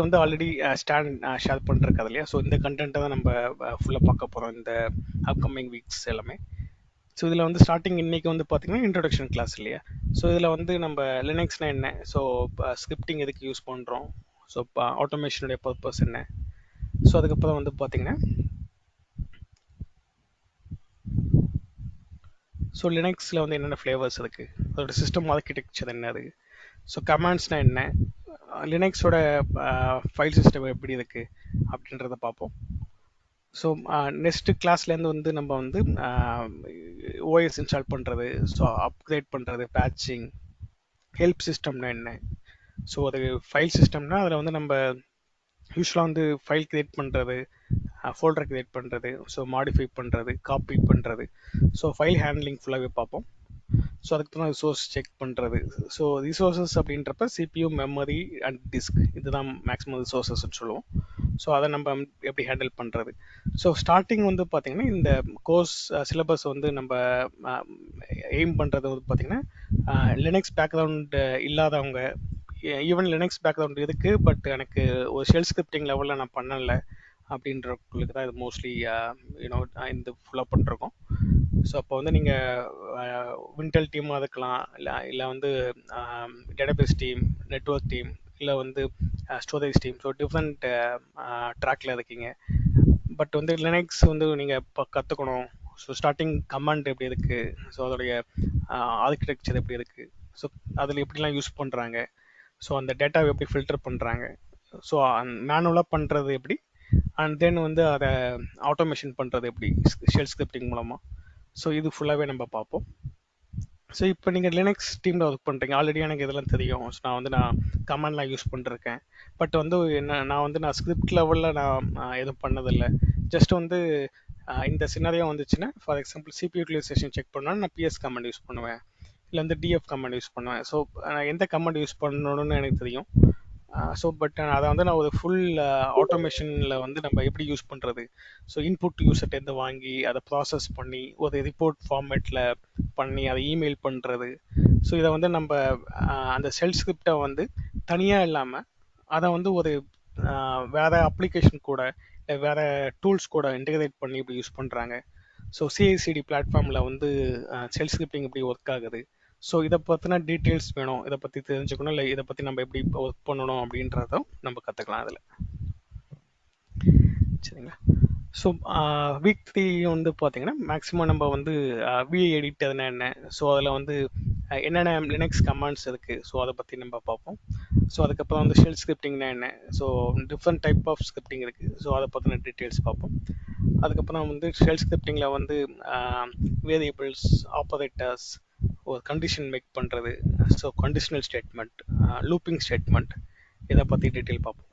வந்து already stand share பண்ணிருக்காது இல்லையா? So இந்த கண்டென்ட்டை தான் நம்ம ஃபுல்லாக பார்க்க போகிறோம் இந்த அப்கமிங் வீக்ஸ் எல்லாமே. ஸோ இதில் வந்து ஸ்டார்டிங் இன்னைக்கு வந்து பார்த்தீங்கன்னா இன்ட்ரொடக்ஷன் கிளாஸ் இல்லையா? ஸோ இதில் வந்து நம்ம லினக்ஸ்னா என்ன, ஸோ ஸ்கிரிப்டிங் எதுக்கு யூஸ் பண்ணுறோம், ஸோ இப்போ ஆட்டோமேஷனுடைய பர்பஸ் என்ன, ஸோ அதுக்கப்புறம் வந்து பார்த்தீங்கன்னா ஸோ லினக்ஸில் வந்து என்னென்ன ஃப்ளேவர்ஸ் இருக்குது, அதோட சிஸ்டம் ஆர்கிடெக்சர் என்னது, ஸோ கமாண்ட்ஸ்னால் என்ன, லினக்ஸோட ஃபைல் சிஸ்டம் எப்படி இருக்குது அப்படின்றத பார்ப்போம். ஸோ நெக்ஸ்ட்டு கிளாஸ்லேருந்து வந்து நம்ம வந்து ஓஎஸ் இன்ஸ்டால் பண்ணுறது, ஸோ அப்கிரேட் பண்ணுறது, பேட்சிங், ஹெல்ப் சிஸ்டம்னா என்ன, ஸோ அது ஃபைல் சிஸ்டம்னா அதில் வந்து நம்ம யூஸ்வலாக வந்து ஃபைல் கிரியேட் பண்ணுறது, ஃபோல்டர் கிரியேட் பண்ணுறது, ஸோ மாடிஃபை பண்ணுறது, காப்பி பண்ணுறது, ஸோ ஃபைல் ஹேண்ட்லிங் ஃபுல்லாகவே பார்ப்போம். ஸோ அதுக்கு தான் ரிசோர்ஸ் செக் பண்ணுறது. ஸோ ரிசோர்ஸஸ் அப்படின்றப்ப சிபியூ, மெமரி அண்ட் டிஸ்க், இதுதான் மேக்ஸிமம் ரிசோர்ஸஸ்ன்னு சொல்லுவோம். ஸோ அதை நம்ம எப்படி ஹேண்டில் பண்ணுறது. ஸோ ஸ்டார்டிங் வந்து பார்த்திங்கன்னா இந்த கோர்ஸ் சிலபஸ் வந்து நம்ம எய்ம் பண்ணுறது வந்து பார்த்திங்கன்னா லினக்ஸ் பேக்ரவுண்ட் இல்லாதவங்க, ஈவன் லினக்ஸ் பேக்ரவுண்ட் இருக்குது பட் எனக்கு ஒரு ஷெல் ஸ்கிரிப்டிங் லெவலில் நான் பண்ணலை அப்படின்றவங்களுக்கு தான் இது மோஸ்ட்லி யூனோ இந்த ஃபுல்லாக பண்ணிருக்கோம். ஸோ அப்போ வந்து நீங்கள் விண்டல் டீமாக இருக்கலாம், இல்லை வந்து டேட்டாபேஸ் டீம், நெட்வொர்க் டீம், இல்லை வந்து ஸ்டோரேஜ் டீம், ஸோ டிஃப்ரெண்ட் ட்ராக்ல இருக்கீங்க. பட் வந்து லினக்ஸ் வந்து நீங்கள் இப்போ கற்றுக்கணும். ஸோ ஸ்டார்டிங் கமாண்ட் எப்படி இருக்குது, ஸோ அதோடைய ஆர்கிடெக்சர் எப்படி இருக்குது, ஸோ அதில் எப்படிலாம் யூஸ் பண்ணுறாங்க, ஸோ அந்த டேட்டாவை எப்படி ஃபில்டர் பண்ணுறாங்க, ஸோ மேனுவலாக பண்ணுறது எப்படி, அண்ட் தென் வந்து அதை ஆட்டோமேஷன் பண்ணுறது எப்படி ஷெல் ஸ்கிரிப்டிங் மூலமாக. ஸோ இது ஃபுல்லாகவே நம்ம பார்ப்போம். ஸோ இப்போ நீங்கள் லினக்ஸ் டீமில் ஒர்க் பண்ணுறீங்க, ஆல்ரெடி எனக்கு இதெல்லாம் தெரியும். ஸோ நான் கமாண்ட்லாம் யூஸ் பண்ணிருக்கேன். பட் வந்து என்ன நான் ஸ்கிரிப்ட் லெவலில் நான் எதுவும் பண்ணதில்லை. ஜஸ்ட் வந்து இந்த சினாரியோ வந்துச்சுன்னா, for example CPU utilization check பண்ணால் நான் பிஎஸ் கமாண்ட் யூஸ் பண்ணுவேன், இல்லை வந்து டிஎஃப் கமாண்ட் யூஸ் பண்ணுவேன். ஸோ எந்த கமாண்ட் யூஸ் பண்ணணும்னு எனக்கு தெரியும். ஸோ பட் அதை வந்து நான் ஒரு ஃபுல் ஆட்டோமேஷனில் வந்து நம்ம எப்படி யூஸ் பண்ணுறது, ஸோ இன்புட் யூசர்ட்டேருந்து வாங்கி அதை ப்ராசஸ் பண்ணி ஒரு ரிப்போர்ட் ஃபார்மேட்டில் பண்ணி அதை இமெயில் பண்ணுறது, ஸோ இதை வந்து நம்ம அந்த ஷெல் ஸ்கிரிப்டை வந்து தனியாக இல்லாமல் அதை வந்து ஒரு வேறு அப்ளிகேஷன் கூட, வேறு டூல்ஸ் கூட இன்டெகிரேட் பண்ணி இப்படி யூஸ் பண்ணுறாங்க. ஸோ சிஐசிடி பிளாட்ஃபார்மில் வந்து ஷெல் ஸ்கிரிப்டிங் எப்படி ஒர்க் ஆகுது, ஸோ இதை பற்றின டீட்டெயில்ஸ் வேணும், இதை பற்றி தெரிஞ்சுக்கணும், இல்லை இதை பற்றி நம்ம எப்படி ஒர்க் பண்ணணும் அப்படின்றதும் நம்ம கற்றுக்கலாம் அதில். சரிங்களா? ஸோ வீக் 3 வந்து பார்த்தீங்கன்னா மேக்ஸிமம் நம்ம வந்து விஐ எடிட்டர்னா என்ன, ஸோ அதில் வந்து என்னென்ன லினக்ஸ் கமாண்ட்ஸ் இருக்குது, ஸோ அதை பற்றி நம்ம பார்ப்போம். ஸோ அதுக்கப்புறம் வந்து ஷெல் ஸ்கிரிப்டிங்னா என்ன, so different type of scripting இருக்குது, ஸோ அதை பற்றின டீட்டெயில்ஸ் பார்ப்போம். அதுக்கப்புறம் வந்து ஷெல் ஸ்கிரிப்டிங்கில் வந்து வேரியபிள்ஸ், ஆப்பரேட்டர்ஸ், ஒரு கண்டிஷன் மேக் பண்ணுறது, so conditional statement, looping statement, இதை பற்றி டீட்டெயில் பார்ப்போம்.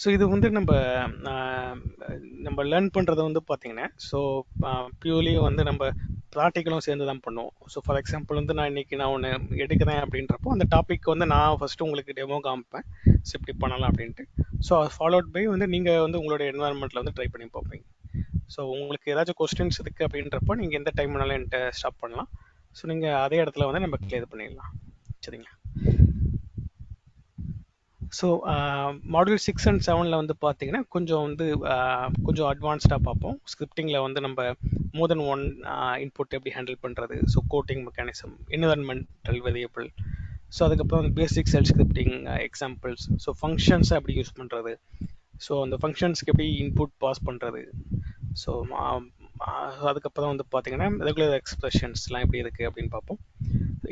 ஸோ இது வந்து நம்ம லேர்ன் பண்ணுறது வந்து பார்த்தீங்கன்னா, ஸோ பியூர்லி வந்து நம்ம ப்ராக்டிக்கலும் சேர்ந்து தான் பண்ணுவோம். ஸோ ஃபார் எக்ஸாம்பிள் வந்து நான் இன்றைக்கி ஒன்று எடுக்கிறேன் அப்படின்றப்போ அந்த டாபிக் வந்து நான் ஃபஸ்ட்டு உங்களுக்கு டெமோ காமிப்பேன், ஸோ இப்படி பண்ணலாம் அப்படின்ட்டு. ஸோ ஃபாலோட் பை வந்து நீங்கள் வந்து உங்களுடைய என்வாயர்மெண்ட்டில் வந்து ட்ரை பண்ணி பார்ப்பீங்க. ஸோ உங்களுக்கு ஏதாச்சும் கொஸ்டின்ஸ் இருக்குது அப்படின்றப்போ நீங்கள் எந்த டைம் வேணாலும் என்கிட்ட ஸ்டாப் பண்ணலாம். ஸோ நீங்கள் அதே இடத்துல வந்து நம்ம கிளியர் பண்ணிடலாம். சரிங்களா? ஸோ மாடியூல் 6 and 7 வந்து பார்த்தீங்கன்னா கொஞ்சம் அட்வான்ஸ்டாக பார்ப்போம். ஸ்கிரிப்டிங்கில் வந்து நம்ம மோர் தென் ஒன் இன்புட் எப்படி ஹேண்டில் பண்ணுறது, so coating mechanism, environmental variable, so அதுக்கப்புறம் பேசிக் ஷெல் ஸ்கிரிப்டிங் எக்ஸாம்பிள்ஸ், ஸோ ஃபங்க்ஷன்ஸை எப்படி யூஸ் பண்ணுறது, ஸோ அந்த ஃபங்க்ஷன்ஸ்க்கு எப்படி இன்புட் பாஸ் பண்ணுறது, ஸோ அதுக்கப்புறம் வந்து பார்த்தீங்கன்னா ரெகுலர் எக்ஸ்பிரஷன்ஸ்லாம் எப்படி இருக்குது அப்படின்னு பார்ப்போம்.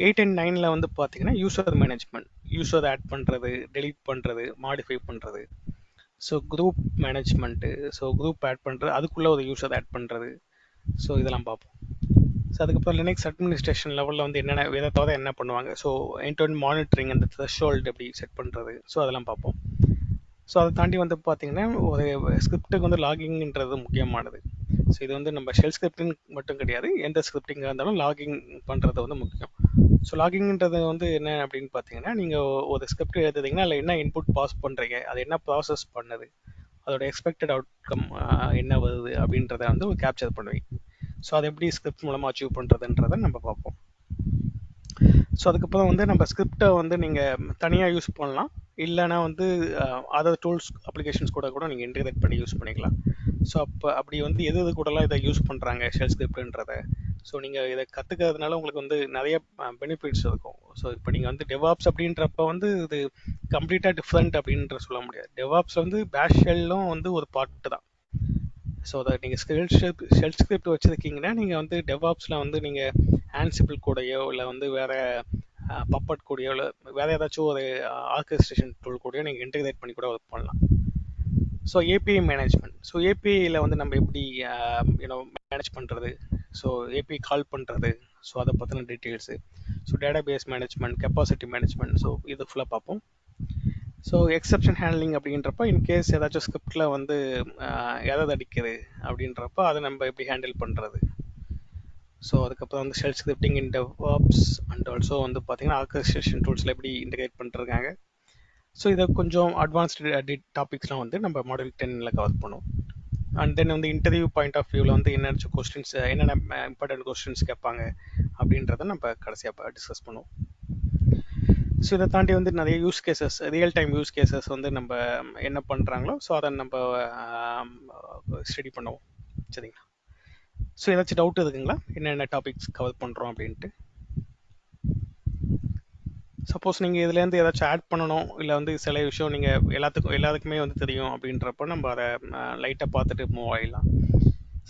8 and 9 வந்து பார்த்தீங்கன்னா யூசர் மேனேஜ்மெண்ட், யூசர் ஆட் பண்ணுறது, டெலீட் பண்ணுறது, மாடிஃபை பண்ணுறது, so group management, so group add பண்ணுறது, அதுக்குள்ளே ஒரு யூசர் ஆட் பண்ணுறது, ஸோ இதெல்லாம் பார்ப்போம். ஸோ அதுக்கப்புறம் லினக்ஸ் அட்மினிஸ்ட்ரேஷன் லெவலில் வந்து என்னென்ன இதை தவிர என்ன பண்ணுவாங்க, ஸோ எண்ட் மானிட்டரிங், அந்த த்ரெஷ்ஹோல்டு எப்படி செட் பண்ணுறது, ஸோ அதெல்லாம் பார்ப்போம். ஸோ அதை தாண்டி வந்து பார்த்தீங்கன்னா ஒரு ஸ்கிரிப்டுக்கு வந்து லாகிங்ன்றது முக்கியமானது. ஸோ இது வந்து நம்ம ஷெல் ஸ்கிரிப்டிங் மட்டும் கிடையாது, எந்த ஸ்கிரிப்டிங்காக இருந்தாலும் லாகிங் பண்ணுறது வந்து முக்கியம். ஸோ லாகிங்ன்றது வந்து என்ன அப்படின்னு பார்த்தீங்கன்னா, நீங்கள் ஒரு ஸ்கிரிப்ட் எழுதுறீங்கன்னா அதில் என்ன இன்புட் பாஸ் பண்ணுறீங்க, அது என்ன ப்ராசஸ் பண்ணுது, அதோட எக்ஸ்பெக்டட் அவுட்கம் என்ன வருது அப்படின்றத வந்து கேப்சர் பண்ணுவீங்க. ஸோ அதை எப்படி ஸ்கிரிப்ட் மூலமாக அச்சீவ் பண்ணுறதுன்றதை நம்ம பார்ப்போம். ஸோ அதுக்கப்புறம் வந்து நம்ம ஸ்கிரிப்டை வந்து நீங்கள் தனியாக யூஸ் பண்ணலாம், இல்லைனா வந்து அதர் டூல்ஸ் அப்ளிகேஷன்ஸ் கூட கூட நீங்கள் இன்டகிரேட் பண்ணி யூஸ் பண்ணிக்கலாம். ஸோ அப்படி வந்து எது எது கூடலாம் இதை யூஸ் பண்ணுறாங்க ஷெல் ஸ்கிரிப்ட்ன்றதை, ஸோ நீங்கள் இதை கற்றுக்கிறதுனால உங்களுக்கு வந்து நிறைய பெனிஃபிட்ஸ் இருக்கும். ஸோ இப்போ நீங்கள் வந்து டெவாப்ஸ் அப்படின்றப்ப வந்து இது கம்ப்ளீட்டாக டிஃப்ரெண்ட் அப்படின்ற சொல்ல முடியாது. டெவாப்ஸ் வந்து பேஷ் ஷெல்லும் வந்து ஒரு பார்ட்டு தான். ஸோ அதை நீங்கள் ஷெல் ஸ்கிரிப்ட் வச்சுருக்கீங்கன்னா நீங்கள் வந்து டெவாப்ஸில் வந்து நீங்கள் ஆன்சிபிள் கூடயோ இல்லை வந்து வேறு பப்பட் கூடயோ இல்லை வேறு ஏதாச்சும் ஒரு ஆர்கஸ்ட்ரேஷன் டூல் கூடயோ நீங்கள் இன்டகிரேட் பண்ணி கூட ஒர்க் பண்ணலாம். ஸோ ஏபிஐ மேனேஜ்மெண்ட், ஸோ ஏபிஐயில் வந்து நம்ம எப்படி யூனோ மேனேஜ் பண்ணுறது, ஸோ ஏபிஐ கால் பண்ணுறது, ஸோ அதை பற்றின details, so data base management, capacity management, so இது ஃபுல்லாக பார்ப்போம். ஸோ எக்ஸப்ஷன் ஹேண்ட்லிங் அப்படின்றப்ப இன்கேஸ் ஏதாச்சும் ஸ்கிரிப்டில் வந்து எதாவது அடிக்குது அப்படின்றப்ப அதை நம்ம எப்படி ஹேண்டில் பண்ணுறது. ஸோ அதுக்கப்புறம் வந்து shell scripting in DevOps and also வந்து பார்த்தீங்கன்னா ஆர்கஸ்ட்ரேஷன் டூல்ஸில் எப்படி இன்டகிரேட் பண்ணிருக்காங்க. ஸோ இதை கொஞ்சம் அட்வான்ஸ்டு டாபிக்ஸ்லாம் வந்து நம்ம மாடல் 10ல் கவர் பண்ணுவோம். அண்ட் தென் வந்து இன்டர்வியூ பாயிண்ட் ஆஃப் வியூவில் வந்து என்னென்ன கொஸ்டின்ஸ், என்னென்ன இம்பார்ட்டன்ட் கொஸ்டின்ஸ் கேட்பாங்க அப்படின்றத நம்ம கடைசியாக டிஸ்கஸ் பண்ணுவோம். ஸோ இதை தாண்டி வந்து நிறைய use cases, real time use cases வந்து நம்ம என்ன பண்ணுறாங்களோ ஸோ அதை நம்ம ஸ்டடி பண்ணுவோம். சரிங்களா? ஸோ ஏதாச்சும் டவுட் இருக்குங்களா என்னென்ன டாபிக்ஸ் கவர் பண்ணுறோம் அப்படின்ட்டு? சப்போஸ் நீங்கள் இதுலேருந்து ஏதாச்சும் ஆட் பண்ணணும், இல்லை வந்து சில விஷயம் நீங்கள் எல்லாத்துக்குமே வந்து தெரியும் அப்படின்றப்ப நம்ம அதை லைட்டாக பார்த்துட்டு மூவ் ஆகிடலாம்.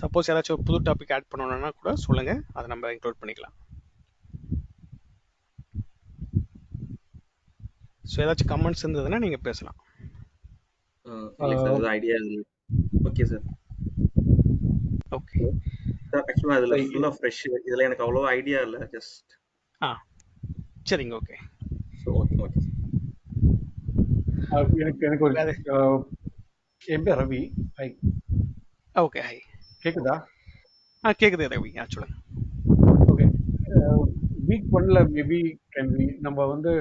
சப்போஸ் ஏதாச்சும் புது டாபிக் ஆட் பண்ணணும்னா கூட சொல்லுங்கள், அதை நம்ம இன்க்ளூட் பண்ணிக்கலாம். ஸோ ஏதாச்சும் கமெண்ட்ஸ் இருந்ததுன்னா நீங்கள் பேசலாம். இல்லை சார், அது ஐடியா இல்லை. Okay sir. ஓகே சார், ஆக்சுவலாக அதில் ஃபுல்லாக ஃப்ரெஷ், இதில் எனக்கு அவ்வளோ ஐடியா இல்லை, ஜஸ்ட். சரிங்க. ஓகே. ஸோ ஓகே ஓகே எனக்கு ஒரு என் பேர் ரவி. ஹை. ஓகே. ஹை. கேக்குதா? கேக்குது ரவி. சொல்லுங்க. ஓகே. வீக் 1ல மேபி நம்ம வந்து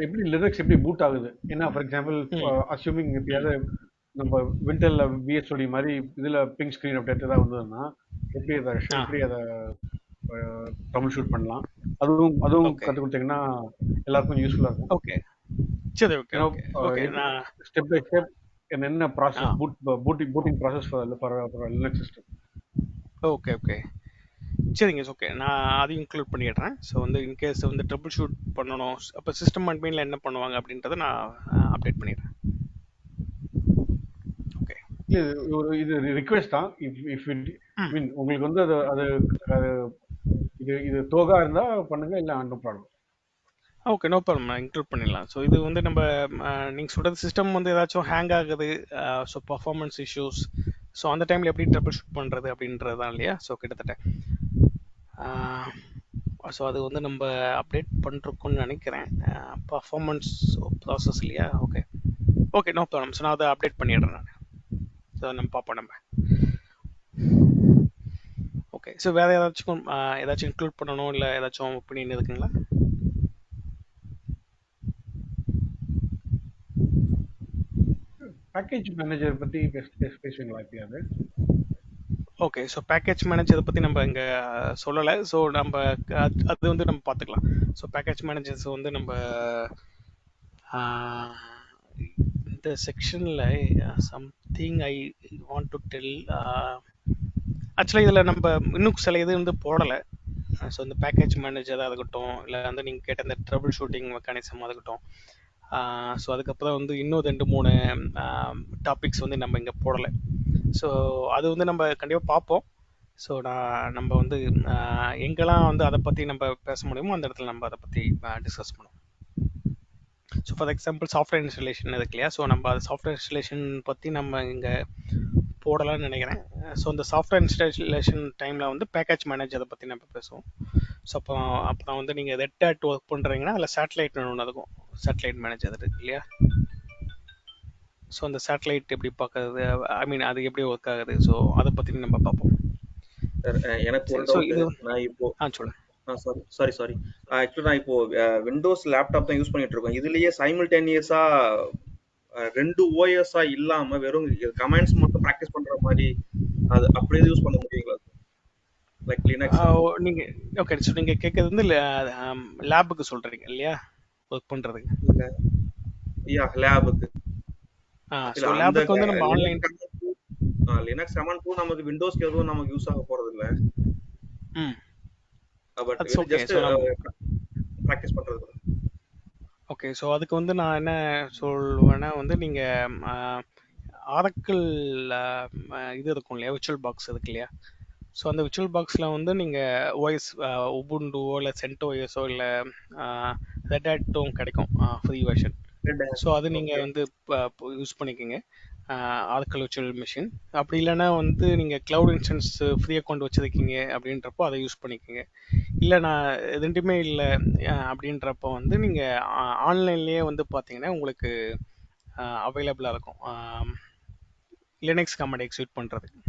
எப்படி லிரிக்ஸ் எப்படி பூட் ஆகுது, ஏன்னா ஃபார் எக்ஸாம்பிள் அஸ்யூமிங் எப்படியாவது நம்ம விண்டர்ல விஎஸ்ஓடி மாதிரி இதுல பிங்க் ஸ்கிரீன் அப்டேட் ஏதாவது வந்ததுன்னா எப்படி அதை ட்ரபிள் ஷூட் பண்ணலாம், அதுவும் கற்றுக் கொடுத்தீங்கன்னா எல்லாருக்கும் யூஸ்ஃபுல்லா இருக்கும். ஓகே. சரி. ஓகே. ஸ்டெப் பை ஸ்டெப் என்ன process, booting process for Linux system. Okay. சரிங்க. ஓகே, நான் அதையும் இன்க்ளூட் பண்ணிடுறேன். ஸோ வந்து இன்கேஸ் வந்து ட்ரபிள் ஷூட் பண்ணணும், அப்போ சிஸ்டம் அட்மினில் என்ன பண்ணுவாங்க அப்படின்றத நான் அப்டேட் பண்ணிடுறேன். ஓகே. இது ரிக்வெஸ்ட் தான். இஃப் மீன் உங்களுக்கு வந்து அது இது தோகா இருந்தா பண்ணுங்க, இல்லை no problem. Okay, no problem, நான் இன்க்ளூட் பண்ணிடலாம். ஸோ இது வந்து நம்ம நீங்கள் சொல்கிறது சிஸ்டம் வந்து ஏதாச்சும் ஹேங் ஆகுது, ஸோ பர்ஃபார்மன்ஸ் இஷ்யூஸ், ஸோ அந்த டைமில் எப்படி ட்ரபிள் ஷூட் பண்ணுறது அப்படின்றது தான் இல்லையா? ஸோ கிட்டத்தட்ட ஸோ அது வந்து நம்ம அப்டேட் பண்ணிருக்கோம்னு நினைக்கிறேன், பர்ஃபார்மன்ஸ் ப்ராசஸ் இல்லையா? Okay, no problem. ஸோ நான் அதை அப்டேட் பண்ணிடுறேன் நான். ஸோ நம்ம பார்ப்போம் நம்ம. ஓகே. ஸோ வேறு ஏதாச்சும் இன்க்ளூட் பண்ணணும், இல்லை ஏதாச்சும் ஒப்பீனியன் இருக்குங்களா? பேக்கேஜ் மேனேஜர் பற்றி பேசுவீங்களா எப்பயாவது? ஓகே. ஸோ பேக்கேஜ் மேனேஜரை பற்றி நம்ம இங்கே சொல்லலை. ஸோ நம்ம அது வந்து நம்ம பார்த்துக்கலாம். ஸோ பேக்கேஜ் மேனேஜர்ஸ் வந்து நம்ம இந்த செக்ஷனில் something I want to tell. ஆக்சுவலாக இதில் நம்ம இன்னும் சில இது வந்து போடலை. ஸோ இந்த பேக்கேஜ் மேனேஜராக இருக்கட்டும், இல்லை வந்து நீங்கள் கேட்ட இந்த ட்ரபிள் ஷூட்டிங் மெக்கானிசமாக இருக்கட்டும், ஸோ அதுக்கப்புறம் வந்து இன்னும் 2-3 டாபிக்ஸ் வந்து நம்ம இங்கே போடலை. ஸோ அது வந்து நம்ம கண்டிப்பாக பார்ப்போம். ஸோ நம்ம வந்து எங்கெல்லாம் வந்து அதை பற்றி நம்ம பேச முடியுமோ அந்த இடத்துல நம்ம அதை பற்றி டிஸ்கஸ் பண்ணுவோம். So for example software installation இருக்கு இல்லையா? ஸோ நம்ம அது சாஃப்ட்வேர் இன்ஸ்டலேஷன் பற்றி நம்ம இங்கே போடலாம்னு நினைக்கிறேன். ஸோ இந்த சாஃப்ட்வேர் இன்ஸ்டலேஷன் டைமில் வந்து பேக்கேஜ் மேனேஜரை பற்றி நம்ம பேசுவோம். ஸோ அப்புறம் வந்து நீங்கள் ரெட் ஹேட் ஒர்க் பண்ணுறீங்கன்னா அதில் சேட்டலைட்னு ஒன்று இருக்கும், சேட்டலைட் மேனேஜர் இருக்கு இல்லையா? ஸோ அந்த சேட்டலைட் எப்படி பார்க்கறது, ஐ மீன் அது எப்படி ஒர்க் ஆகுது, ஸோ அதை பற்றி நம்ம பார்ப்போம். எனக்கு ஒரு டவுட். நான் இப்போ சொல்லுங்க. சாரி ஆக்சுவலி நான் இப்போ விண்டோஸ் லேப்டாப் தான் யூஸ் பண்ணிட்டு இருக்கோம். இதுலயே சைமல்டேனியஸா 2 ஓஎஸ்ஸா இல்லாம வெறும் கமெண்ட்ஸ் மட்டும் ப்ராக்டிஸ் பண்ற மாதிரி அது அப்படியே யூஸ் பண்ண முடியுங்களா? Like Linux. நீங்க ஓகே. ஸோ நீங்க கேட்கறது வந்து லேபுக்கு சொல்றீங்க இல்லையா, ஒர்க் பண்றதுக்கு? இல்ல, யா லேபுக்கு. இல்ல ஸோ அந்த லேபுக்கு வந்து நம்ம Linux online. Command Linux command to நமக்கு விண்டோஸ்க்கு எதுவும் நமக்கு யூஸ் ஆக போறது இல்ல. ம் பட் அது இது ஓகே. ஜஸ்ட் ஸோ நம்ம ப்ராக்டிஸ் பண்றது. ஓகே. ஸோ அதுக்கு வந்து நான் என்ன சொல்வேன்னா வந்து நீங்கள் ஆரக்கிள் இது இருக்கும் இல்லையா, விர்ச்சுவல் பாக்ஸ் இருக்கு இல்லையா. ஸோ அந்த விர்ச்சுவல் பாக்ஸில் வந்து நீங்கள் ஓஎஸ் உபுண்டுவோ இல்லை சென்டோஎஸோ இல்லை ரெட் ஹேட்டும் கிடைக்கும் ஃப்ரீ வெர்ஷன். ஸோ அது ஓகே. நீங்கள் வந்து யூஸ் பண்ணிக்கோங்க, ஆரக்கிள் விர்ச்சுவல் மிஷின். அப்படி இல்லைன்னா வந்து நீங்கள் க்ளவுட் இன்ஸ்டன்ஸ் ஃப்ரீ அக்கௌண்ட் வச்சுருக்கீங்க அப்படின்றப்போ அதை யூஸ் பண்ணிக்கோங்க. இல்லை நான் ரெண்டுமே இல்லை அப்படின்றப்போ வந்து நீங்கள் ஆன்லைன்லேயே வந்து பார்த்தீங்கன்னா உங்களுக்கு அவைலபிளாக இருக்கும் லினக்ஸ் கமாண்ட் எக்ஸிக்யூட் பண்ணுறதுக்கு.